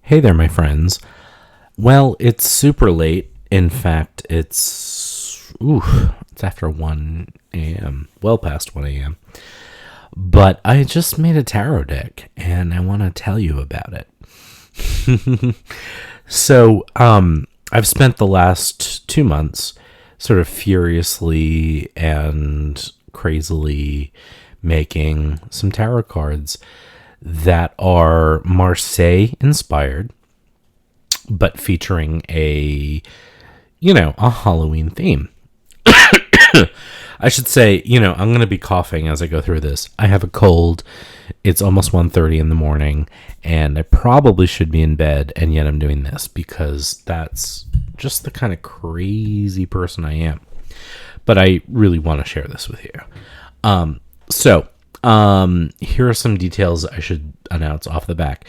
Hey there, my friends. Well, it's super late. In fact, it's after 1 a.m. Well past 1 a.m. But I just made a tarot deck and I want to tell you about it. I've spent the last 2 months sort of furiously and crazily making some tarot cards that are Marseille inspired, but featuring a Halloween theme. I should say, I'm going to be coughing as I go through this. I have a cold. It's almost 1:30 in the morning, and I probably should be in bed, and yet I'm doing this because that's just the kind of crazy person I am. But I really want to share this with you. Here are some details I should announce off the bat.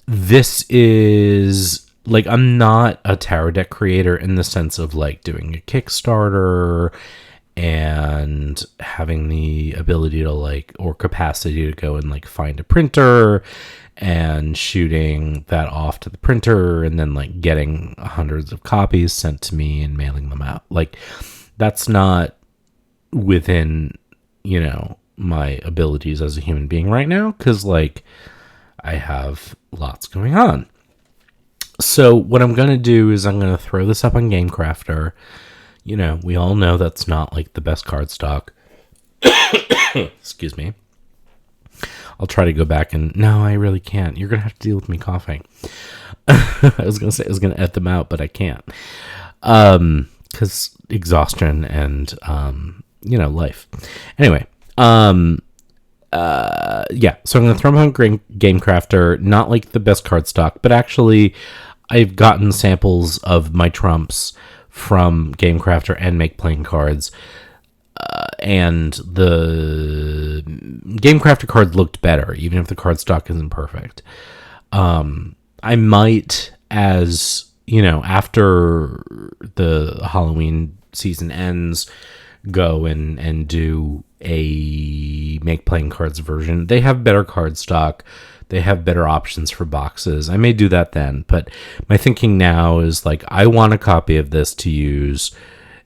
This is I'm not a tarot deck creator in the sense of doing a Kickstarter and having the ability to or capacity to go and find a printer and shooting that off to the printer and then getting hundreds of copies sent to me and mailing them out. That's not within my abilities as a human being right now, because I have lots going on. So what I'm going to do is I'm going to throw this up on GameCrafter. We all know that's not the best card stock. Excuse me. I'll try to go back and... No, I really can't. You're going to have to deal with me coughing. I was going to say I was going to edit them out, but I can't. Because exhaustion and, life. Anyway. So I'm going to throw them on GameCrafter. Not the best card stock, but actually I've gotten samples of my trumps from GameCrafter and Make Playing Cards. And the GameCrafter cards looked better, even if the card stock isn't perfect. I might, as after the Halloween season ends, go and do a Make Playing Cards version. They have better card stock. They have better options for boxes. I may do that then, but my thinking now is I want a copy of this to use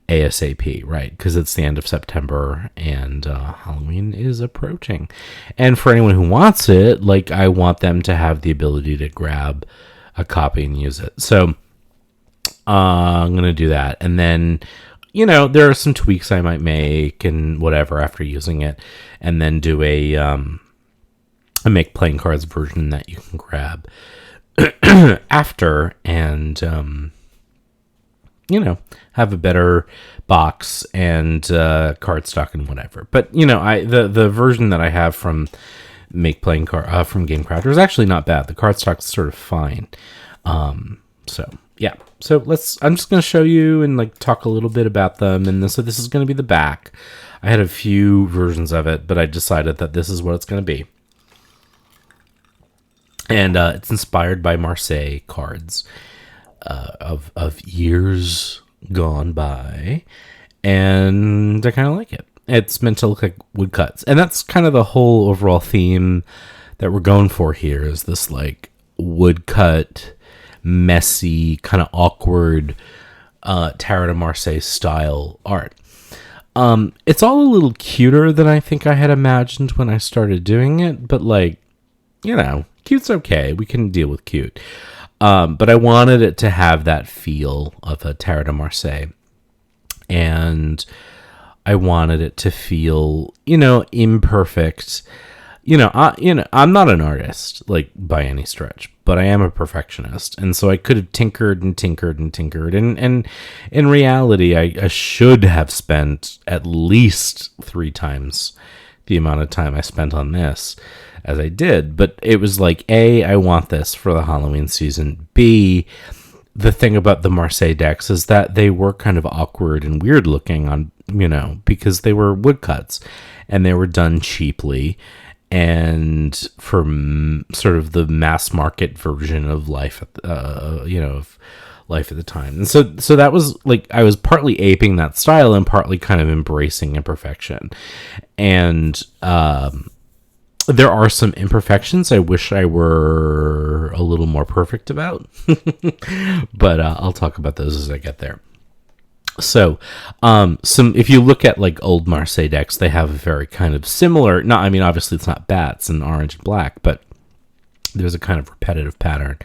ASAP, right? Because it's the end of September and Halloween is approaching. And for anyone who wants it, I want them to have the ability to grab a copy and use it. So I'm going to do that. And then there are some tweaks I might make and whatever after using it, and then do a Make Playing Cards version that you can grab after, and have a better box and cardstock and whatever. But the version that I have from Make Playing Card from GameCrafter is actually not bad. The cardstock's sort of fine. Yeah. So I'm just going to show you and talk a little bit about them. And so this is going to be the back. I had a few versions of it, but I decided that this is what it's going to be. And it's inspired by Marseille cards of years gone by. And I kind of like it. It's meant to look like woodcuts. And that's kind of the whole overall theme that we're going for here, is this woodcut, messy, kind of awkward Tarot de Marseille style art. It's all a little cuter than I think I had imagined when I started doing it, but cute's okay. We can deal with cute. But I wanted it to have that feel of a Tarot de Marseille, and I wanted it to feel, imperfect. I'm not an artist, by any stretch, but I am a perfectionist. And so I could have tinkered. And in reality, I should have spent at least 3 times the amount of time I spent on this as I did. But it was A, I want this for the Halloween season. B, the thing about the Marseille decks is that they were kind of awkward and weird looking on, because they were woodcuts and they were done cheaply. And for sort of the mass market version of life, of life at the time. And so that was I was partly aping that style and partly kind of embracing imperfection. And There are some imperfections I wish I were a little more perfect about, but I'll talk about those as I get there. So, if you look at like old Marseille decks, they have a very kind of similar. Not, I mean, obviously it's not bats and orange and black, but there's a kind of repetitive pattern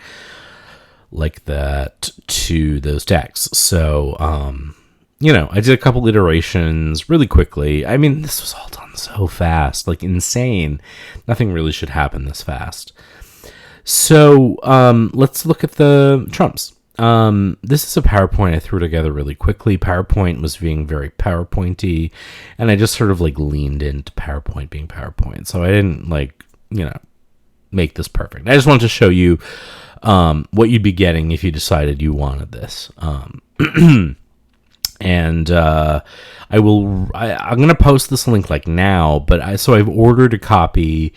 like that to those decks. So, I did a couple iterations really quickly. I mean, this was all done so fast, like insane. Nothing really should happen this fast. So, let's look at the trumps. This is a PowerPoint I threw together really quickly. PowerPoint was being very PowerPointy, and I just sort of like leaned into PowerPoint being PowerPoint. So I didn't make this perfect. I just wanted to show you what you'd be getting if you decided you wanted this. And I'm going to post this link like now, but I've ordered a copy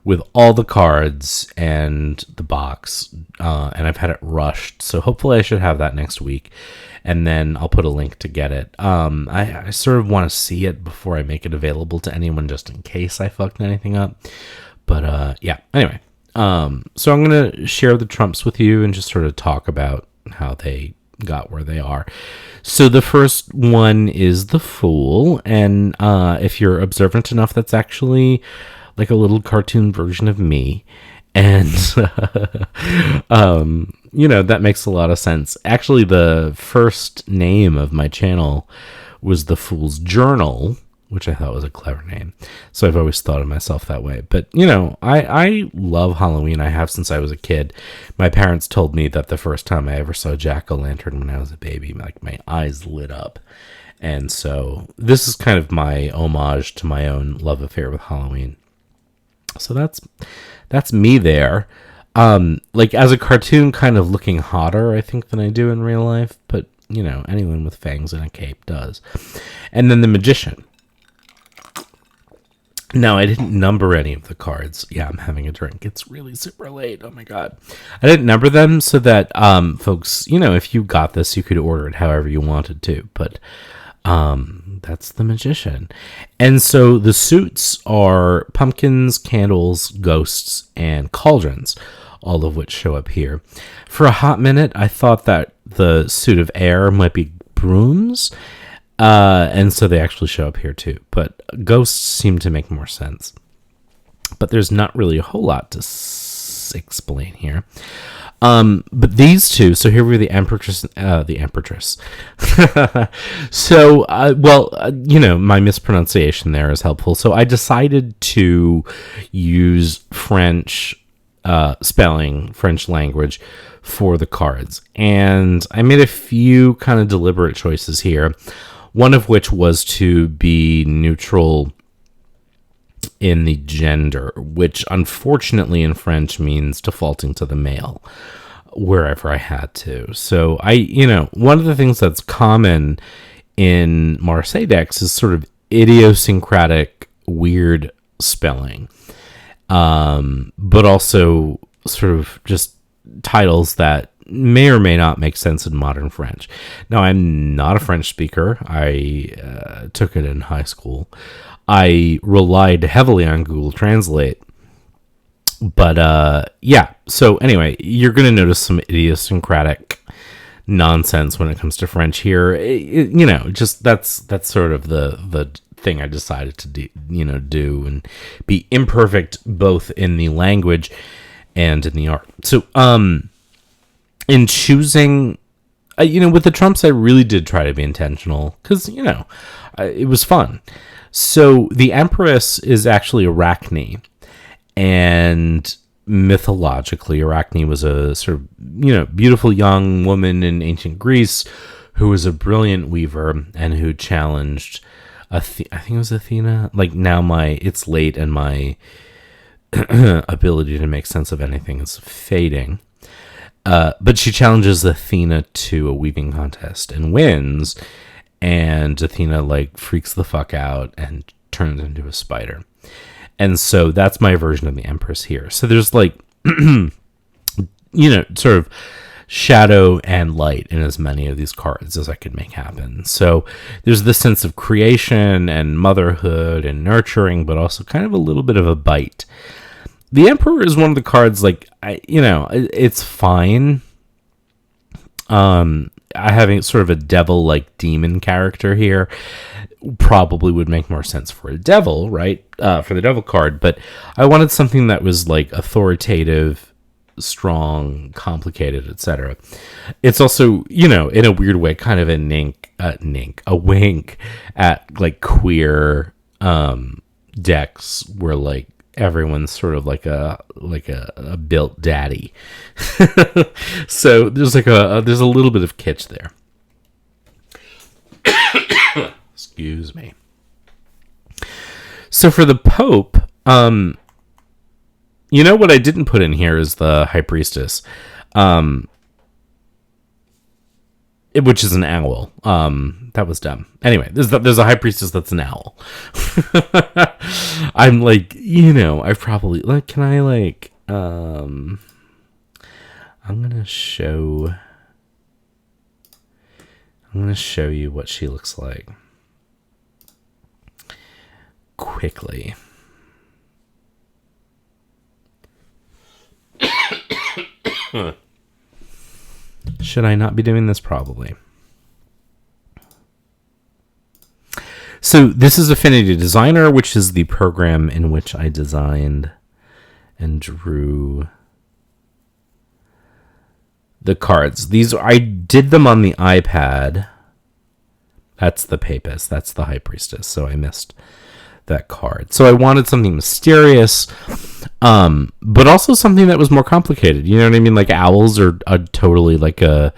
with all the cards and the box, and I've had it rushed. So hopefully I should have that next week, and then I'll put a link to get it. I sort of want to see it before I make it available to anyone, just in case I fucked anything up. But yeah, anyway. So I'm going to share the trumps with you and just sort of talk about how they got where they are. So the first one is the Fool, and if you're observant enough, that's actually like a little cartoon version of me, and that makes a lot of sense. Actually, the first name of my channel was The Fool's Journal, which I thought was a clever name, so I've always thought of myself that way. But I love Halloween. I have since I was a kid. My parents told me that the first time I ever saw jack-o'-lantern when I was a baby, like my eyes lit up. And so this is kind of my homage to my own love affair with Halloween. So that's me there. Like as a cartoon, kind of looking hotter, I think, than I do in real life. But anyone with fangs and a cape does. And then the Magician. Now, I didn't number any of the cards. Yeah, I'm having a drink. It's really super late. Oh my God. I didn't number them so that, folks, if you got this, you could order it however you wanted to. But that's the Magician. And so the suits are pumpkins, candles, ghosts, and cauldrons, all of which show up here. For a hot minute, I thought that the suit of air might be brooms. And so they actually show up here too, but ghosts seem to make more sense. But there's not really a whole lot to explain here. But these two, so here we're the Empress. So, my mispronunciation there is helpful. So I decided to use French spelling, French language for the cards. And I made a few kind of deliberate choices here. One of which was to be neutral in the gender, which unfortunately in French means defaulting to the male wherever I had to. So one of the things that's common in Marseille decks is sort of idiosyncratic, weird spelling, but also sort of just titles that may or may not make sense in modern French. Now, I'm not a French speaker. I took it in high school. I relied heavily on Google Translate. But, yeah. So, anyway, you're going to notice some idiosyncratic nonsense when it comes to French here. Just that's sort of the thing I decided to do and be imperfect both in the language and in the art. So, in choosing, with the trumps, I really did try to be intentional because, it was fun. So the Empress is actually Arachne, and mythologically, Arachne was a sort of, beautiful young woman in ancient Greece who was a brilliant weaver and who challenged, I think it was Athena. Like now it's late and my ability to make sense of anything is fading. But she challenges Athena to a weaving contest and wins, and Athena freaks the fuck out and turns into a spider. And so that's my version of the Empress here. So there's sort of shadow and light in as many of these cards as I could make happen. So there's this sense of creation and motherhood and nurturing, but also kind of a little bit of a bite. The Emperor is one of the cards, like, it's fine. Having sort of a devil-like demon character here probably would make more sense for a devil, right? For the devil card, but I wanted something that was like authoritative, strong, complicated, etc. It's also, in a weird way, kind of a wink at like queer decks where like everyone's sort of like a built daddy. So there's there's a little bit of kitsch there. Excuse me. So for the Pope, what I didn't put in here is the High Priestess, which is an owl. That was dumb. Anyway, there's a High Priestess that's an owl. I'm like, I probably like. Can I like? I'm gonna show you what she looks like quickly. Should I not be doing this? Probably. So this is Affinity Designer, which is the program in which I designed and drew the cards. I did them on the iPad. That's the Papist. That's the High Priestess. So I missed that card. So I wanted something mysterious, but also something that was more complicated. You know what I mean? Like owls are totally like a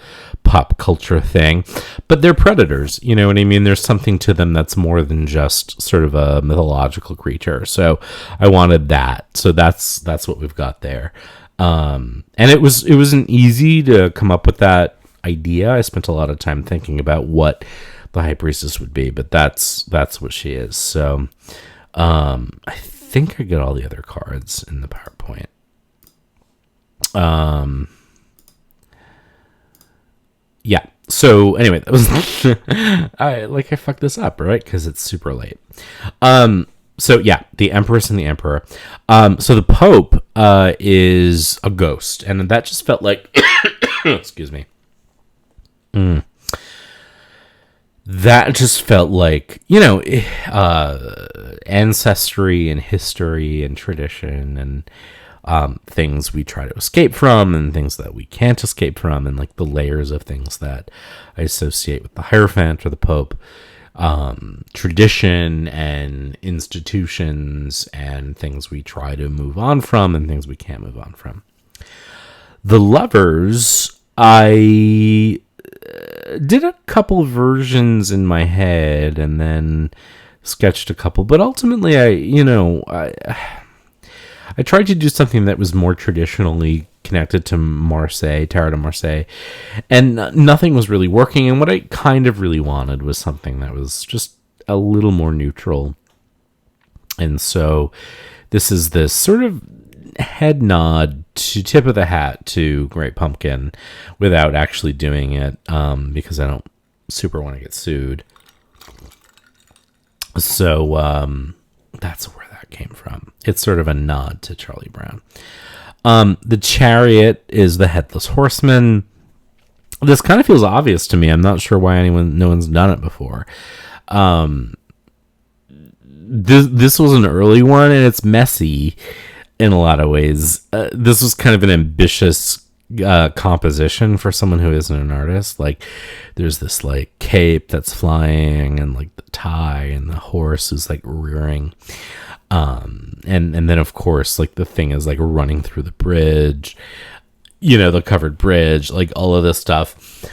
pop culture thing, but they're predators. You know what I mean? There's something to them that's more than just sort of a mythological creature. So I wanted that. So that's what we've got there. And it wasn't easy to come up with that idea. I spent a lot of time thinking about what the High Priestess would be, but that's what she is. So I think I get all the other cards in the PowerPoint. Yeah. So anyway, that was I fucked this up, right? Because it's super late. So yeah, the Empress and the Emperor. So the Pope is a ghost, and that just felt like excuse me. That just felt like, ancestry and history and tradition and things we try to escape from and things that we can't escape from, and like the layers of things that I associate with the Hierophant or the Pope, tradition and institutions and things we try to move on from and things we can't move on from. The Lovers, I did a couple versions in my head and then sketched a couple, but ultimately I tried to do something that was more traditionally connected to Marseille, Tarot de Marseille, and nothing was really working. And what I kind of really wanted was something that was just a little more neutral. And so this is this sort of head nod to tip of the hat to Great Pumpkin without actually doing it, because I don't super want to get sued. So that's where that came from. It's sort of a nod to Charlie Brown. The Chariot is the Headless Horseman. This kind of feels obvious to me. I'm not sure why no one's done it before. This was an early one, and it's messy in a lot of ways. This was kind of an ambitious composition for someone who isn't an artist. Like, there's this like cape that's flying, and like the tie, and the horse is like rearing. And then of course, like the thing is like running through the bridge, the covered bridge, like all of this stuff.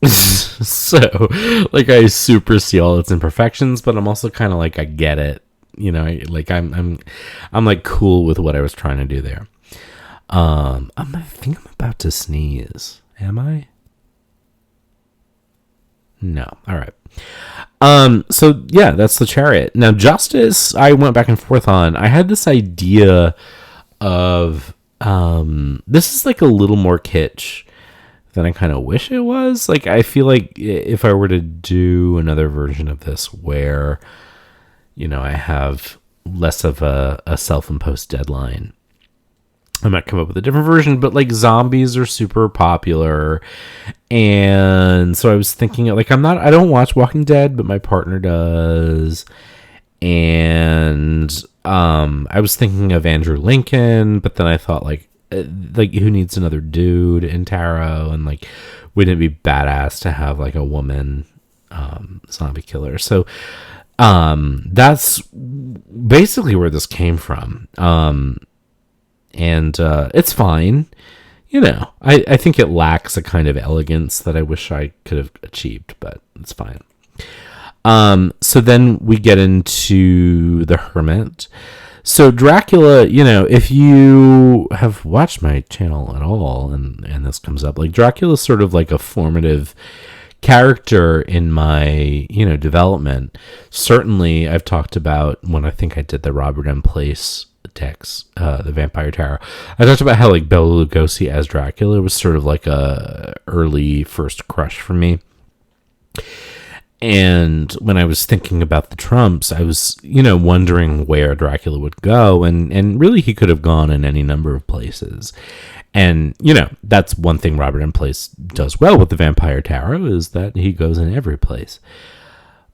So like I super see all its imperfections, but I'm also kind of like, I get it. I'm like cool with what I was trying to do there. I think I'm about to sneeze. Am I? No. All right. So yeah, that's the Chariot. Now, Justice, I went back and forth on. I had this idea of This is like a little more kitsch than I kind of wish it was. Like, I feel like if I were to do another version of this where, I have less of a self-imposed deadline, I might come up with a different version. But like, zombies are super popular, and so I was thinking, like, I don't watch Walking Dead, but my partner does, and I was thinking of Andrew Lincoln, but then I thought, like, who needs another dude in tarot, and like, wouldn't it be badass to have like a woman zombie killer? So that's basically where this came from. And it's fine. I think it lacks a kind of elegance that I wish I could have achieved, but it's fine. So then we get into the Hermit. So Dracula, if you have watched my channel at all, and this comes up, like, Dracula's sort of like a formative character in my, development. Certainly, I've talked about when I think I did the Robert M. Place decks, the Vampire Tarot. I talked about how, like, Bela Lugosi as Dracula was sort of like a early first crush for me. And when I was thinking about the Trumps, I was, wondering where Dracula would go. And really, he could have gone in any number of places. And, that's one thing Robert M. Place does well with the Vampire Tarot, is that he goes in every place.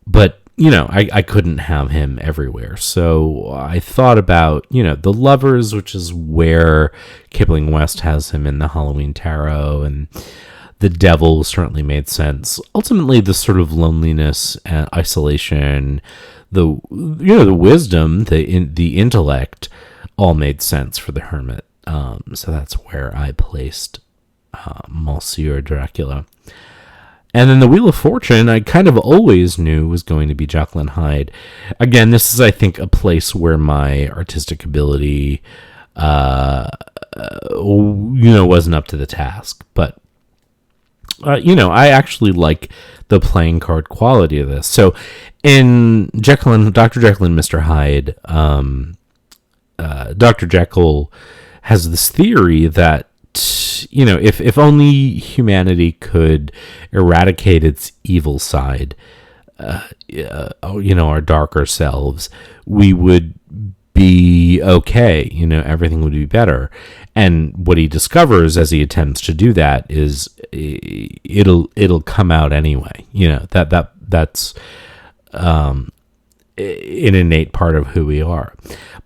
But, I couldn't have him everywhere. So I thought about, the Lovers, which is where Kipling West has him in the Halloween Tarot, and the Devil certainly made sense. Ultimately, the sort of loneliness and isolation, the wisdom, the intellect, all made sense for the Hermit. So that's where I placed Monsieur Dracula. And then the Wheel of Fortune, I kind of always knew was going to be Jekyll and Hyde. Again, this is, I think, a place where my artistic ability, wasn't up to the task. But I actually like the playing card quality of this. So in Dr. Jekyll and Mr. Hyde, Dr. Jekyll has this theory that, if only humanity could eradicate its evil side, our darker selves, we would be okay. Everything would be better. And what he discovers as he attempts to do that is it'll come out anyway. That's an innate part of who we are.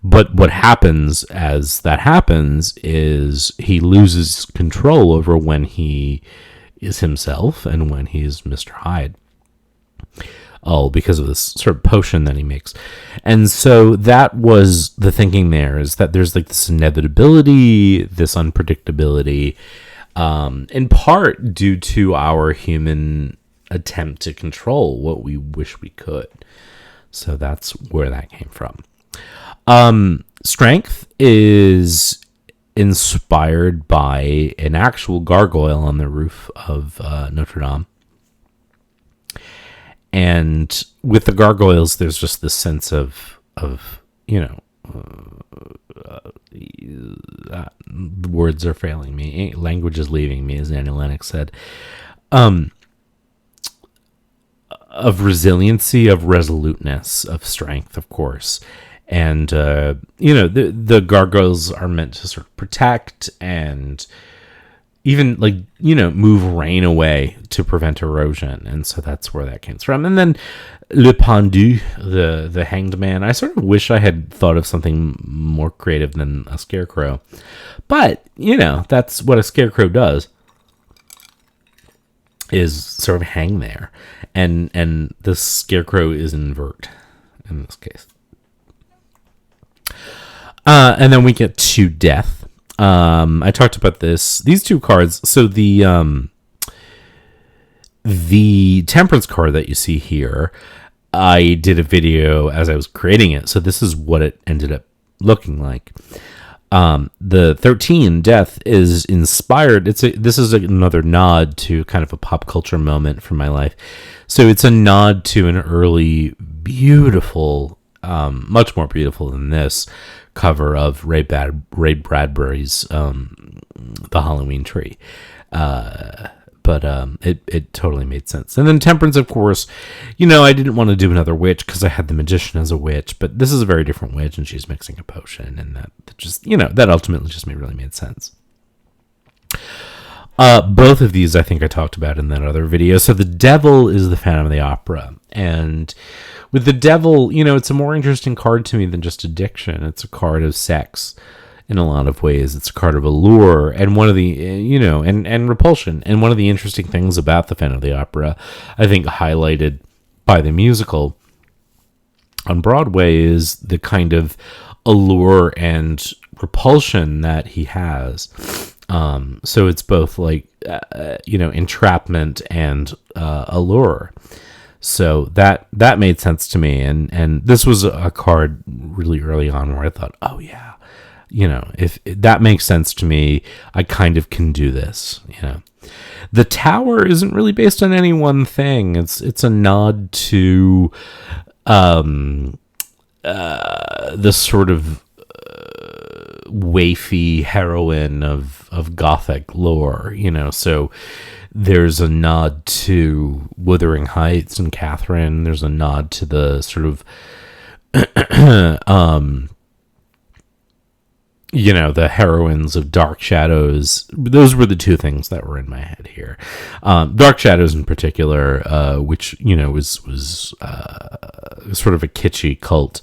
But what happens as that happens is he loses control over when he is himself and when he's Mr. Hyde. Oh, because of this sort of potion that he makes. And so that was the thinking there, is that there's like this inevitability, this unpredictability, in part due to our human attempt to control what we wish we could. So that's where that came from. Strength is inspired by an actual gargoyle on the roof of Notre Dame. And with the gargoyles, there's just this sense of the words are failing me. Language is leaving me, as Annie Lennox said. Of resiliency, of resoluteness, of strength, of course. And, the gargoyles are meant to sort of protect and even, move rain away to prevent erosion. And so that's where that came from. And then Le Pendu, the hanged man. I sort of wish I had thought of something more creative than a scarecrow. But, that's what a scarecrow does, is sort of hang there. And the scarecrow is invert in this case. And then we get to death. I talked about these two cards. So the Temperance card that you see here, I did a video as I was creating it. So this is what it ended up looking like. The 13 death is inspired. This is another nod to kind of a pop culture moment from my life. So it's a nod to an early, beautiful much more beautiful than this cover of Ray Bradbury's The Halloween Tree. But it totally made sense. And then Temperance, of course, I didn't want to do another witch because I had the magician as a witch, but this is a very different witch, and she's mixing a potion, and that just, that ultimately just really made sense. Both of these I think I talked about in that other video. So the devil is the Phantom of the Opera, and with the devil, it's a more interesting card to me than just addiction. It's a card of sex. In a lot of ways, it's a card of allure, and one of the, and repulsion. And one of the interesting things about the Phantom of the Opera, I think highlighted by the musical on Broadway, is the kind of allure and repulsion that he has. So it's both like, entrapment and allure. So that made sense to me. And this was a card really early on where I thought, oh yeah, if that makes sense to me, I kind of can do this. The Tower isn't really based on any one thing. It's a nod to the sort of waify heroine of Gothic lore. So there's a nod to Wuthering Heights and Catherine. There's a nod to the sort of the heroines of Dark Shadows. Those were the two things that were in my head here. Dark Shadows in particular, which, was sort of a kitschy cult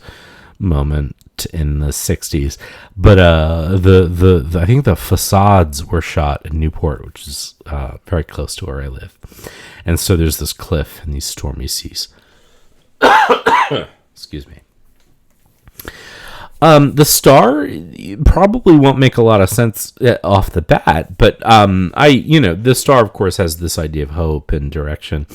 moment in the 60s. But the I think the facades were shot in Newport, which is very close to where I live. And so there's this cliff and these stormy seas. Excuse me. The star probably won't make a lot of sense off the bat, but the star, of course, has this idea of hope and direction.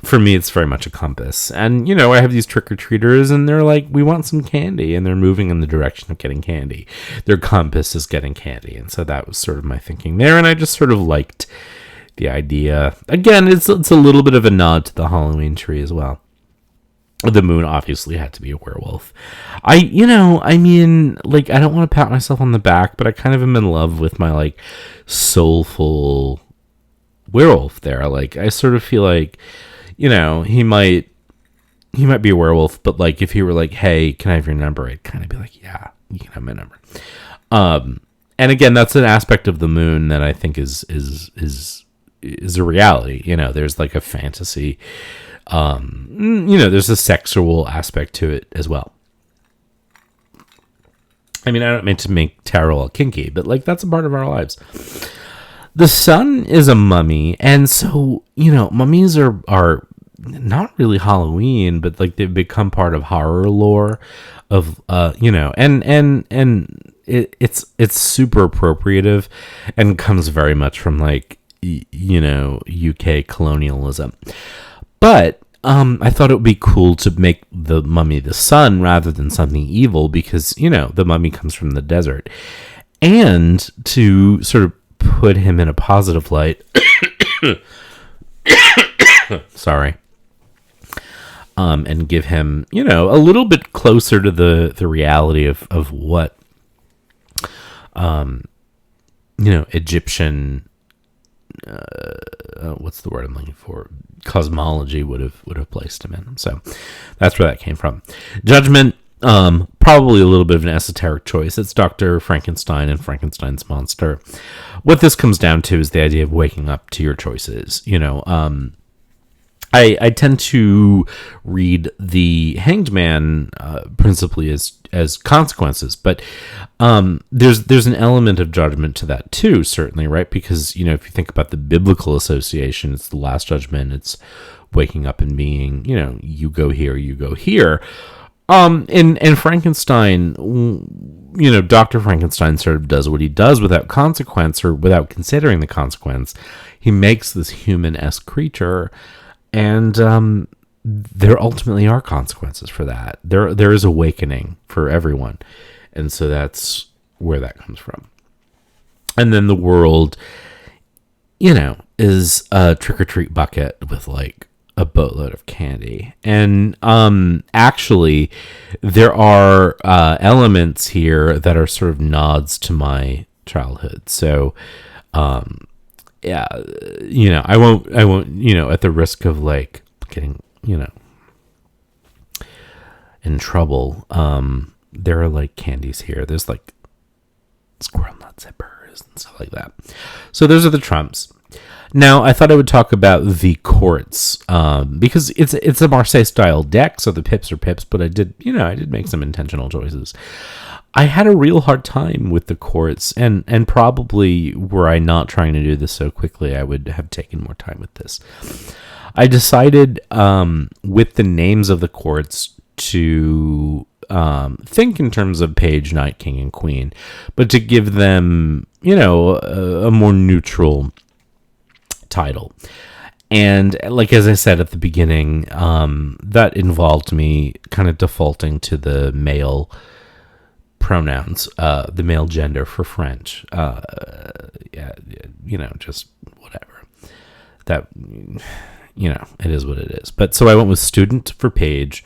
For me, it's very much a compass. And, I have these trick-or-treaters, and they're like, we want some candy, and they're moving in the direction of getting candy. Their compass is getting candy, and so that was sort of my thinking there, and I just sort of liked the idea. Again, it's a little bit of a nod to the Halloween Tree as well. The moon obviously had to be a werewolf. I don't want to pat myself on the back, but I kind of am in love with my, soulful werewolf there. I sort of feel like, he might be a werewolf, but, if he were like, hey, can I have your number? I'd kind of be like, yeah, you can have my number. And again, that's an aspect of the moon that I think is a reality. There's, a fantasy. There's a sexual aspect to it as well. I mean, I don't mean to make tarot all kinky, but that's a part of our lives. The sun is a mummy, and so, mummies are not really Halloween, but they've become part of horror lore of, and it's super appropriative and comes very much from UK colonialism. But I thought it would be cool to make the mummy the sun rather than something evil because, the mummy comes from the desert. And to sort of put him in a positive light. Sorry. And give him, a little bit closer to the reality of what, Egyptian... what's the word I'm looking for? Cosmology would have placed him in. So that's where that came from. Judgment, probably a little bit of an esoteric choice. It's Dr. Frankenstein and Frankenstein's monster. What this comes down to is the idea of waking up to your choices. I tend to read the Hanged Man principally as consequences, but there's an element of judgment to that too, certainly, right? Because if you think about the biblical association, it's the Last Judgment, it's waking up and being, you go here, you go here. And Frankenstein, Dr. Frankenstein sort of does what he does without consequence or without considering the consequence. He makes this human-esque creature. And there ultimately are consequences for that. There is awakening for everyone. And so that's where that comes from. And then the world, is a trick-or-treat bucket with a boatload of candy. And actually, there are elements here that are sort of nods to my childhood. So, yeah, I won't, at the risk of like getting, in trouble. There are like candies here. There's like squirrel nut zippers and stuff like that. So those are the trumps. Now, I thought I would talk about the courts, because it's a Marseille style deck, so the pips are pips, but I did make some intentional choices. I had a real hard time with the courts, and probably were I not trying to do this so quickly, I would have taken more time with this. I decided, with the names of the courts, to think in terms of page, knight, king, and queen, but to give them, a more neutral title. And like, as I said at the beginning, that involved me kind of defaulting to the male pronouns, the male gender for French. Just whatever. That, it is what it is. But so I went with student for page,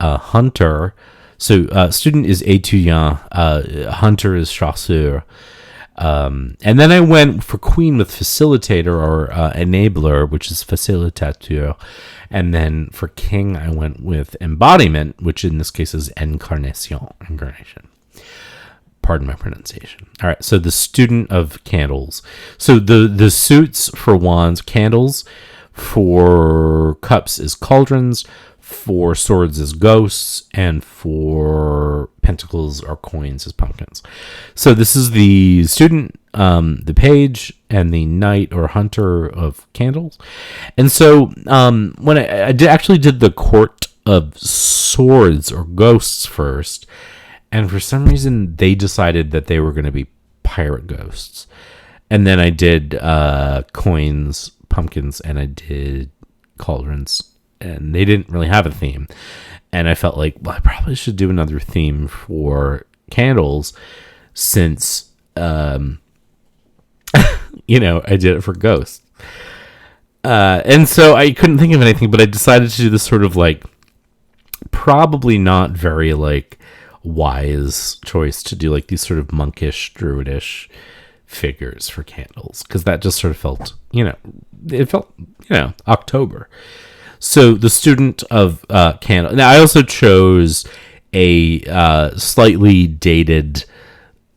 hunter. So student is étudiant, hunter is chasseur. And then I went for queen with facilitator or enabler, which is facilitateur. And then for king, I went with embodiment, which in this case is incarnation. Pardon my pronunciation. All right, so the student of candles. So the suits for wands, candles. For cups is cauldrons. For swords is ghosts, and for pentacles or coins is pumpkins. So this is the student, the page, and the knight or hunter of candles. And so when I actually did the court of swords or ghosts first, and for some reason they decided that they were going to be pirate ghosts. And then I did coins, pumpkins, and I did cauldrons. And they didn't really have a theme. And I felt like, well, I probably should do another theme for candles since, I did it for ghosts. And so I couldn't think of anything, but I decided to do this sort of like, probably not very like wise choice to do like these sort of monkish, druidish figures for candles. Because that just sort of felt, it felt, October. So the student of candle. Now I also chose a slightly dated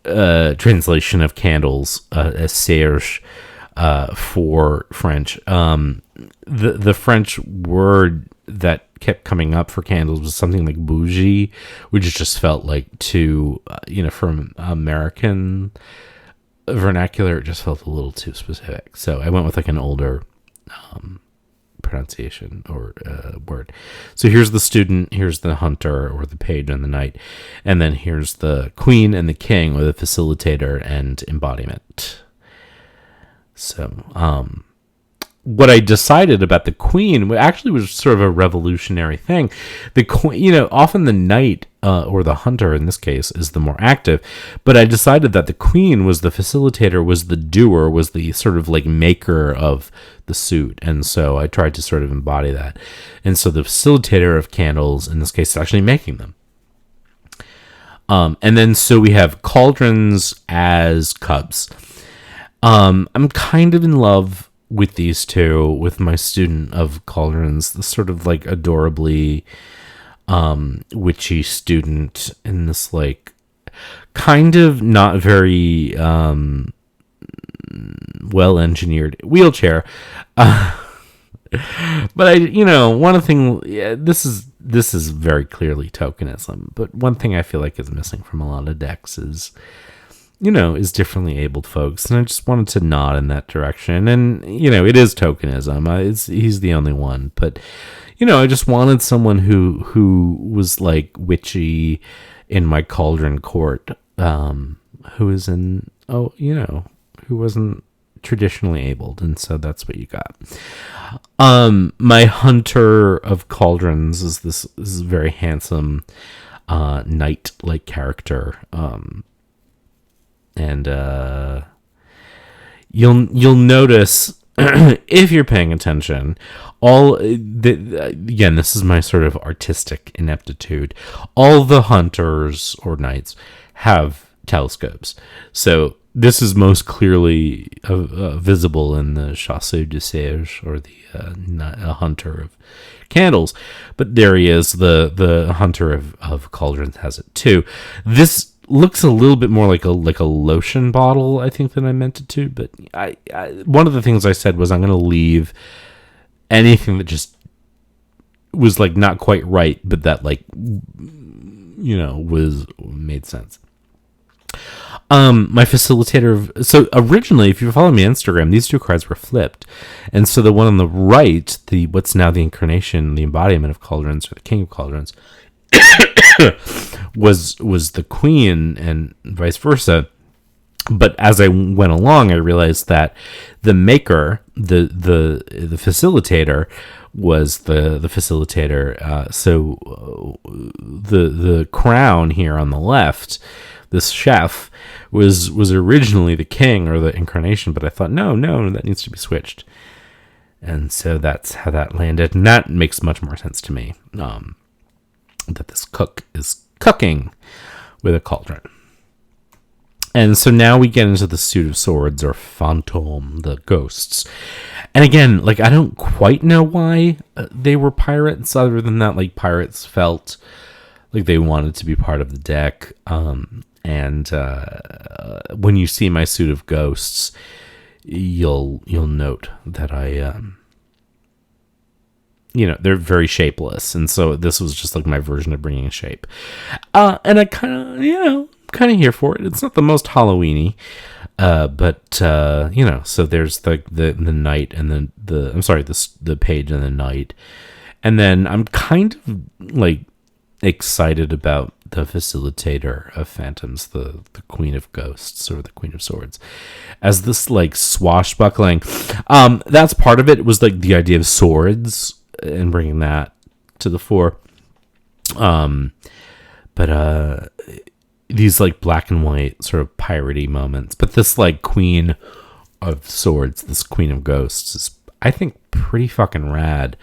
translation of candles, a serge, for French. The French word that kept coming up for candles was something like bougie, which just felt like too, from American vernacular, it just felt a little too specific. So I went with like an older pronunciation or word. So here's the student, here's the hunter or the page and the knight, and then here's the queen and the king or the facilitator and embodiment. So what I decided about the queen actually was sort of a revolutionary thing. The queen, often the knight or the hunter in this case is the more active, but I decided that the queen was the facilitator, was the doer, was the sort of like maker of the suit. And so I tried to sort of embody that. And so the facilitator of candles in this case is actually making them. And then so we have cauldrons as cups. I'm kind of in love with these two, with my student of cauldrons, the sort of like adorably witchy student in this like kind of not very well engineered wheelchair. But one thing, this is very clearly tokenism, but one thing I feel like is missing from a lot of decks is differently abled folks. And I just wanted to nod in that direction. And, it is tokenism. He's the only one. But, I just wanted someone who was like witchy in my cauldron court, who wasn't traditionally abled. And so that's what you got. My hunter of cauldrons is this very handsome knight-like character. And you'll notice if you're paying attention, again, this is my sort of artistic ineptitude. All the hunters or knights have telescopes. So this is most clearly visible in the Chasseur de Serge, or the hunter of candles. But there he is, the hunter of cauldrons has it too. This looks a little bit more like a lotion bottle, I think, than I meant it to. But I one of the things I said was I'm going to leave anything that just was like not quite right, but that like was made sense. My facilitator. So originally, if you follow me on Instagram, these two cards were flipped, and so the one on the right, the what's now the incarnation, the embodiment of cauldrons, or the king of cauldrons, was the queen, and vice versa. But as I went along, I realized that the maker, the facilitator, was the facilitator. So the crown here on the left, this chef, was originally the king or the incarnation. But I thought, no, that needs to be switched, and so that's how that landed, and that makes much more sense to me. That this cook is cooking with a cauldron. And so now we get into the suit of swords, or fantôme, the ghosts. And again, like, I don't quite know why they were pirates, other than that, like, pirates felt like they wanted to be part of the deck. And when you see my suit of ghosts, you'll note that I they're very shapeless, and so this was just like my version of bringing shape. And I kind of here for it. It's not the most Halloween-y, but so there's the knight and the page and the knight, and then I'm kind of like excited about the facilitator of phantoms, the queen of ghosts, or the queen of swords, as this like swashbuckling. That's part of it. It was like the idea of swords and bringing that to the fore. But these like black and white sort of piratey moments. But this like queen of swords, this queen of ghosts, is, I think, pretty fucking rad.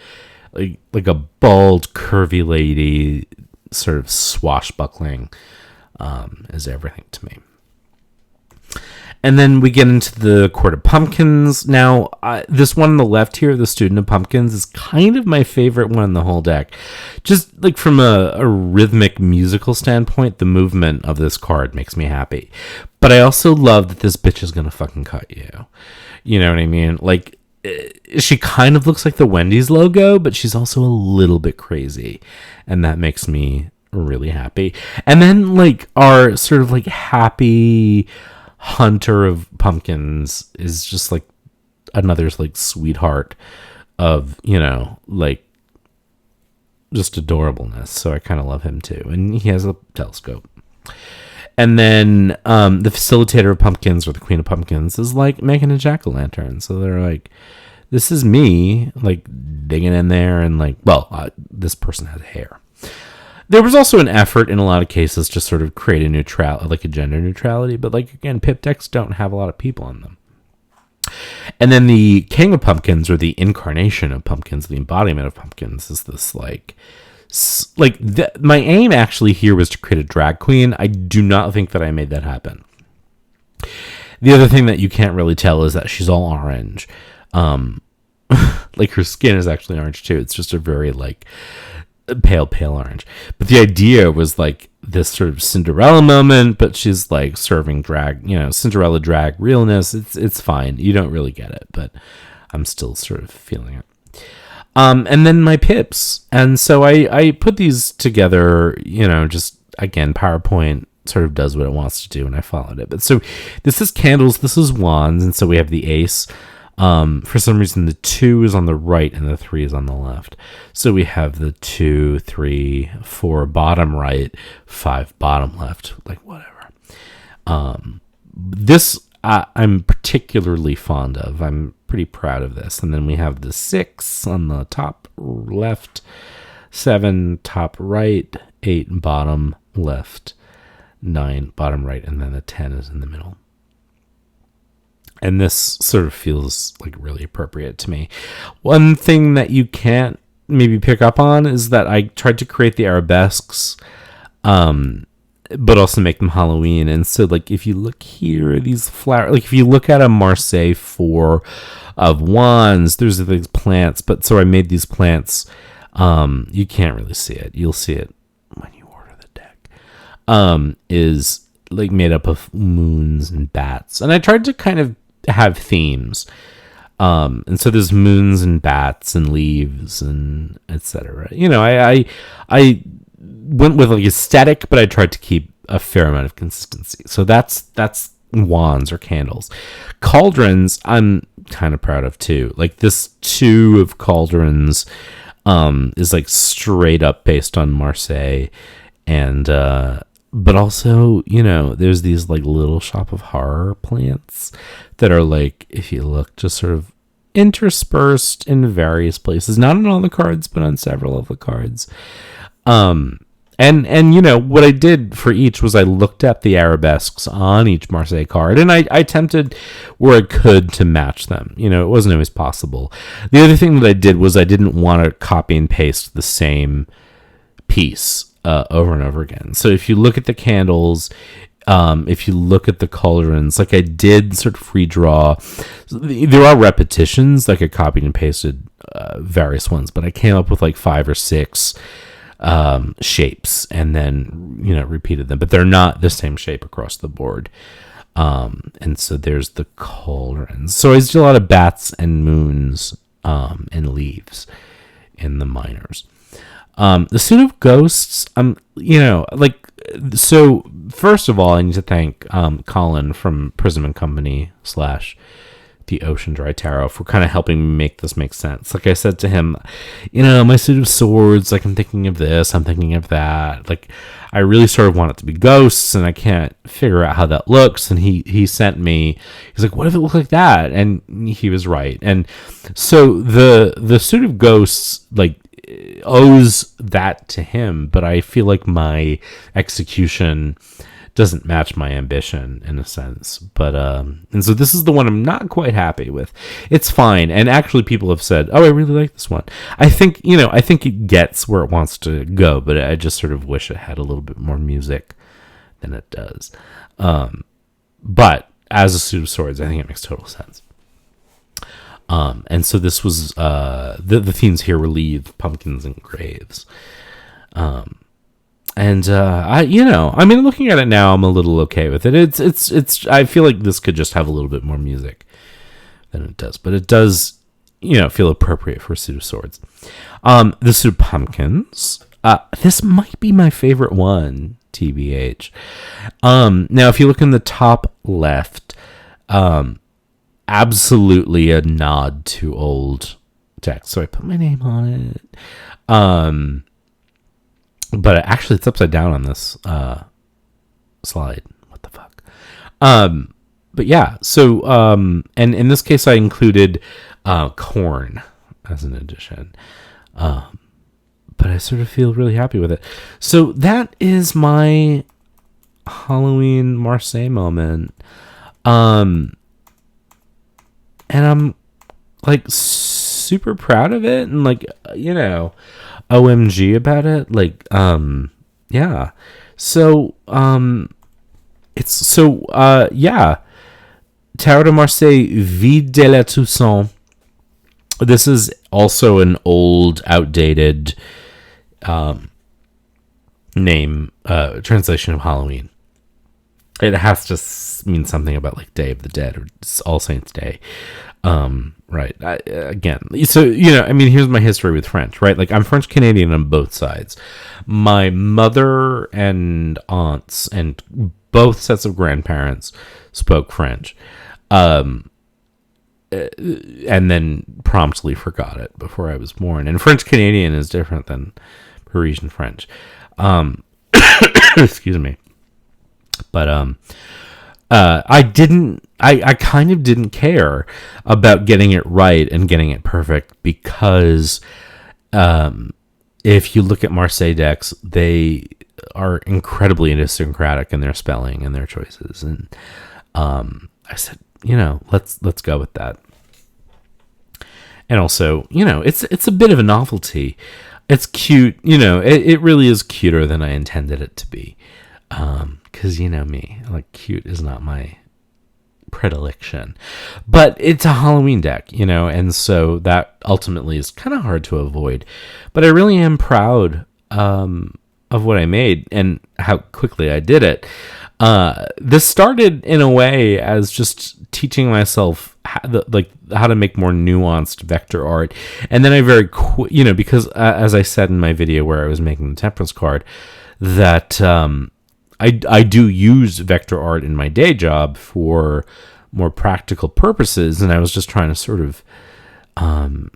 Like a bald, curvy lady, sort of swashbuckling, is everything to me. And then we get into the Court of Pumpkins. Now, this one on the left here, the Student of Pumpkins, is kind of my favorite one in the whole deck. Just like from a rhythmic musical standpoint, the movement of this card makes me happy. But I also love that this bitch is gonna fucking cut you. You know what I mean? Like, she kind of looks like the Wendy's logo, but she's also a little bit crazy. And that makes me really happy. And then, like, our sort of like happy hunter of pumpkins is just like another like sweetheart of like just adorableness. So I kind of love him too, and he has a telescope. And then the facilitator of pumpkins, or the queen of pumpkins, is like making a jack-o'-lantern. So they're like, this is me like digging in there, and like, this person has hair. There was also an effort in a lot of cases to sort of create a gender neutrality, but like, again, pip decks don't have a lot of people on them. And then the king of pumpkins, or the incarnation of pumpkins, the embodiment of pumpkins, is this my aim actually here was to create a drag queen. I do not think that I made that happen. The other thing that you can't really tell is that she's all orange. Like, her skin is actually orange too. It's just a very like pale orange. But the idea was like this sort of Cinderella moment, but she's like serving drag, Cinderella drag realness. It's fine. You don't really get it, but I'm still sort of feeling it. And then my pips. And so I put these together, just again, PowerPoint sort of does what it wants to do, and I followed it. But so this is candles, this is wands, and so we have the ace. For some reason, the 2 is on the right and the 3 is on the left. So we have the 2, 3, 4 bottom right, 5 bottom left, like whatever. This I'm particularly fond of. I'm pretty proud of this. And then we have the 6 on the top left, 7 top right, 8 bottom left, 9 bottom right, and then the 10 is in the middle. And this sort of feels like really appropriate to me. One thing that you can't maybe pick up on is that I tried to create the arabesques, but also make them Halloween. And so, like, if you look here, these flowers, like if you look at a Marseille 4 of wands, there's these plants, but so I made these plants. You can't really see it. You'll see it when you order the deck. Is like made up of moons and bats. And I tried to kind of have themes. And so there's moons and bats and leaves and etc. You know, I went with like aesthetic, but I tried to keep a fair amount of consistency. So that's wands or candles. Cauldrons, I'm kind of proud of too. Like this 2 of Cauldrons is like straight up based on Marseille, and but also, you know, there's these like little shop of horror plants that are like, if you look, just sort of interspersed in various places, not on all the cards, but on several of the cards. And you know, what I did for each was I looked at the arabesques on each Marseille card, and I attempted where I could to match them. You know, it wasn't always possible. The other thing that I did was I didn't want to copy and paste the same piece over and over again. So if you look at the candles, if you look at the cauldrons, like I did sort of redraw. There are repetitions, like I copied and pasted various ones, but I came up with like 5 or 6 shapes and then, you know, repeated them, but they're not the same shape across the board. And so there's the cauldrons. So I did a lot of bats and moons and leaves in the minors. The suit of ghosts, you know, like, so first of all, I need to thank Colin from Prism and Company / the Ocean Dry Tarot for kind of helping me make this make sense. Like I said to him, you know, my suit of swords, like I'm thinking of this, I'm thinking of that. Like I really sort of want it to be ghosts, and I can't figure out how that looks. And he sent me, he's like, what if it looked like that? And he was right. And so the suit of ghosts, like, owes that to him, but I feel like my execution doesn't match my ambition in a sense. But and so this is the one I'm not quite happy with. It's fine, and actually people have said, oh, I really like this one. I think, you know, I think it gets where it wants to go, but I just sort of wish it had a little bit more music than it does. But as a suit of swords, I think it makes total sense. And so this was the themes here were leaves, pumpkins, and graves. I, you know, I mean, looking at it now, I'm a little okay with it. It's I feel like this could just have a little bit more music than it does, but it does, you know, feel appropriate for a suit of swords. The suit of pumpkins. This might be my favorite one, TBH. Now, if you look in the top left, absolutely a nod to old text. So I put my name on it. But actually it's upside down on this slide. What the fuck? But yeah, so and in this case I included corn as an addition. But I sort of feel really happy with it. So that is my Halloween Marseille moment. And I'm like super proud of it, and like, you know, OMG about it. Like, yeah. So, it's so, yeah. Tarot de Marseille, Veille de la Toussaint. This is also an old, outdated, name, translation of Halloween. It has to mean something about like Day of the Dead or All Saints Day. Right. Again, so, you know, I mean, here's my history with French, right? Like I'm French Canadian on both sides. My mother and aunts and both sets of grandparents spoke French. And then promptly forgot it before I was born. And French Canadian is different than Parisian French. Excuse me. But I kind of didn't care about getting it right and getting it perfect, because if you look at Marseille decks, they are incredibly idiosyncratic in their spelling and their choices. And I said, let's go with that. And also, it's a bit of a novelty. It's cute, it really is cuter than I intended it to be. Because me, like, cute is not my predilection. But it's a Halloween deck, and so that ultimately is kind of hard to avoid. But I really am proud of what I made and how quickly I did it. This started in a way as just teaching myself how to make more nuanced vector art, and then I because as I said in my video where I was making the Temperance card, that I do use vector art in my day job for more practical purposes, and I was just trying to sort of learn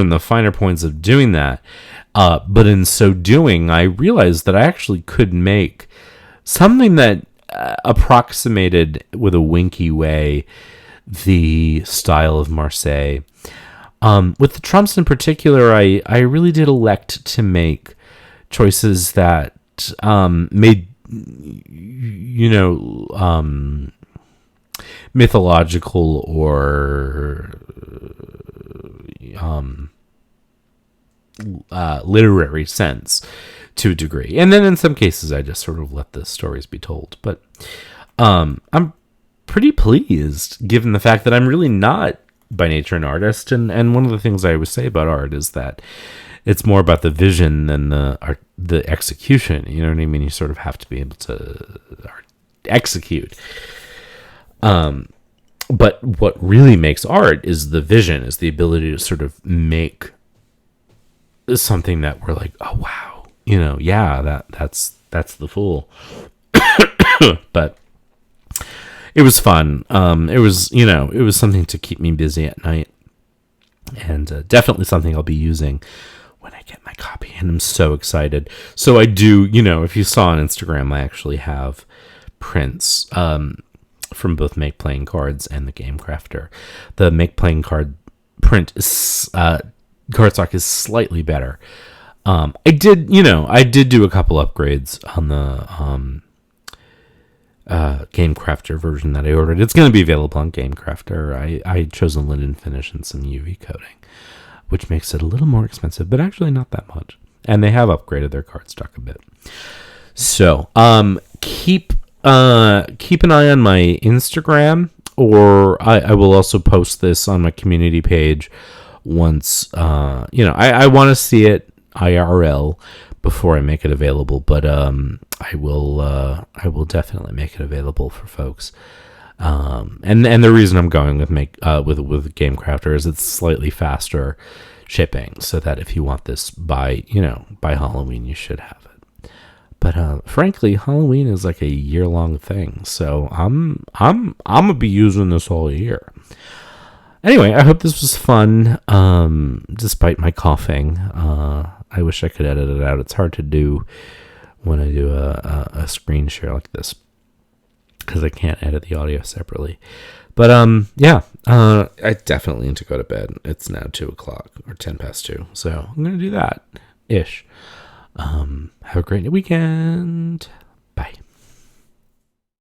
the finer points of doing that. But in so doing, I realized that I actually could make something that approximated with a wonky way the style of Marseille. With the trumps in particular, I really did elect to make choices that made mythological or literary sense to a degree, and then in some cases I just sort of let the stories be told. But I'm pretty pleased given the fact that I'm really not by nature an artist, and one of the things I always say about art is that it's more about the vision than the execution. You know what I mean? You sort of have to be able to execute. But what really makes art is the vision, is the ability to sort of make something that we're like, oh wow, that's the Fool. But it was fun. It was something to keep me busy at night, and definitely something I'll be using when I get my copy, and I'm so excited. So I do, if you saw on Instagram, I actually have prints from both Make Playing Cards and the Game Crafter. The Make Playing Card print is cardstock is slightly better. I did do a couple upgrades on the Game Crafter version that I ordered. It's going to be available on Game Crafter. I chose a linen finish and some UV coating, which makes it a little more expensive, but actually not that much. And they have upgraded their cardstock a bit. So keep an eye on my Instagram, or I will also post this on my community page once. I want to see it IRL before I make it available, but I will definitely make it available for folks. And the reason I'm going with with Game Crafter is it's slightly faster shipping, so that if you want this by Halloween, you should have it. But frankly, Halloween is like a year-long thing, so I'm gonna be using this all year. Anyway, I hope this was fun, despite my coughing. I wish I could edit it out. It's hard to do when I do a screen share like this, because I can't edit the audio separately. But I definitely need to go to bed. It's now 2:00 or 2:10, so I'm gonna do that ish. Have a great weekend.